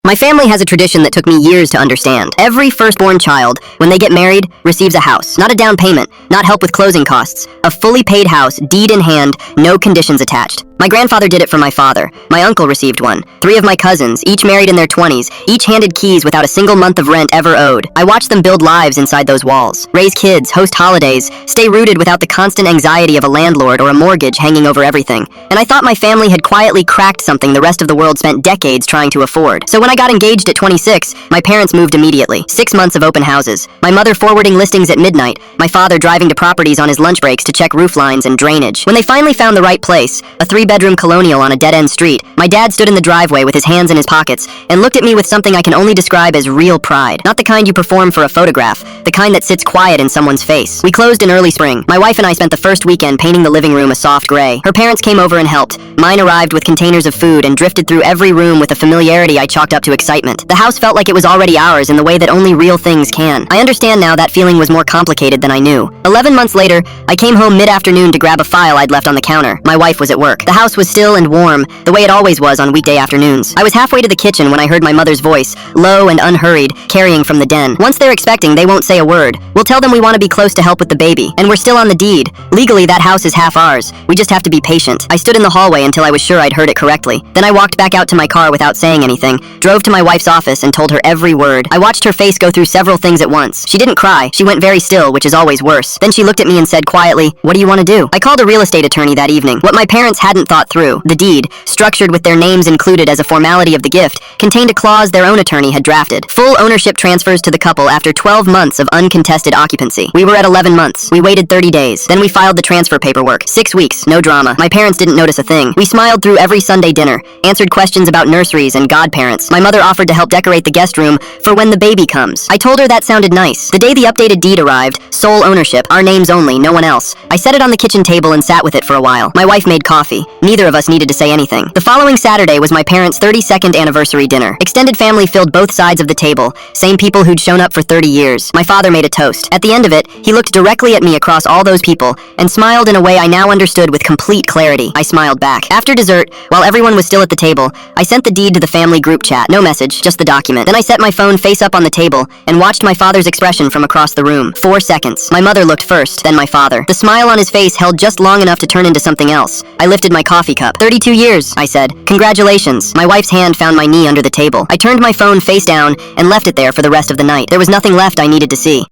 My family has a tradition that took me years to understand. Every firstborn child, when they get married, receives a house. Not a down payment, not help with closing costs. A fully paid house, deed in hand, no conditions attached. My grandfather did it for my father. My uncle received one. 3 of my cousins, each married in their 20s, each handed keys without a single month of rent ever owed. I watched them build lives inside those walls, raise kids, host holidays, stay rooted without the constant anxiety of a landlord or a mortgage hanging over everything. And I thought my family had quietly cracked something the rest of the world spent decades trying to afford. So when I got engaged at 26, my parents moved immediately. 6 months of open houses. My mother forwarding listings at midnight. My father driving to properties on his lunch breaks to check roof lines and drainage. When they finally found the right place, a 3-bedroom colonial on a dead-end street, my dad stood in the driveway with his hands in his pockets and looked at me with something I can only describe as real pride. Not the kind you perform for a photograph, the kind that sits quiet in someone's face. We closed in early spring. My wife and I spent the first weekend painting the living room a soft gray. Her parents came over and helped. Mine arrived with containers of food and drifted through every room with a familiarity I chalked up to excitement. The house felt like it was already ours in the way that only real things can. I understand now that feeling was more complicated than I knew. 11 months later, I came home mid-afternoon to grab a file I'd left on the counter. My wife was at work. The house was still and warm, the way it always was on weekday afternoons. I was halfway to the kitchen when I heard my mother's voice, low and unhurried, carrying from the den. Once they're expecting, they won't say a word. We'll tell them we want to be close to help with the baby, and we're still on the deed. Legally, that house is half ours. We just have to be patient. I stood in the hallway until I was sure I'd heard it correctly. Then I walked back out to my car without saying anything, drove to my wife's office and told her every word. I watched her face go through several things at once. She didn't cry. She went very still, which is always worse. Then she looked at me and said quietly, "What do you want to do?" I called a real estate attorney that evening. What my parents hadn't thought through, the deed, structured with their names included as a formality of the gift, contained a clause their own attorney had drafted. Full ownership transfers to the couple after 12 months of uncontested occupancy. We were at 11 months. We waited 30 days. Then we filed the transfer paperwork. 6 weeks, no drama. My parents didn't notice a thing. We smiled through every Sunday dinner, answered questions about nurseries and godparents. My mother offered to help decorate the guest room for when the baby comes. I told her that sounded nice. The day the updated deed arrived, sole ownership, our names only, no one else. I set it on the kitchen table and sat with it for a while. My wife made coffee. Neither of us needed to say anything. The following Saturday was my parents' 32nd anniversary dinner. Extended family filled both sides of the table, same people who'd shown up for 30 years. My father made a toast. At the end of it, he looked directly at me across all those people and smiled in a way I now understood with complete clarity. I smiled back. After dessert, while everyone was still at the table, I sent the deed to the family group chat. No message, just the document. Then I set my phone face up on the table and watched my father's expression from across the room. 4 seconds. My mother looked first, then my father. The smile on his face held just long enough to turn into something else. I lifted my coffee cup. 32 years, I said. Congratulations. My wife's hand found my knee under the table. I turned my phone face down and left it there for the rest of the night. There was nothing left I needed to see.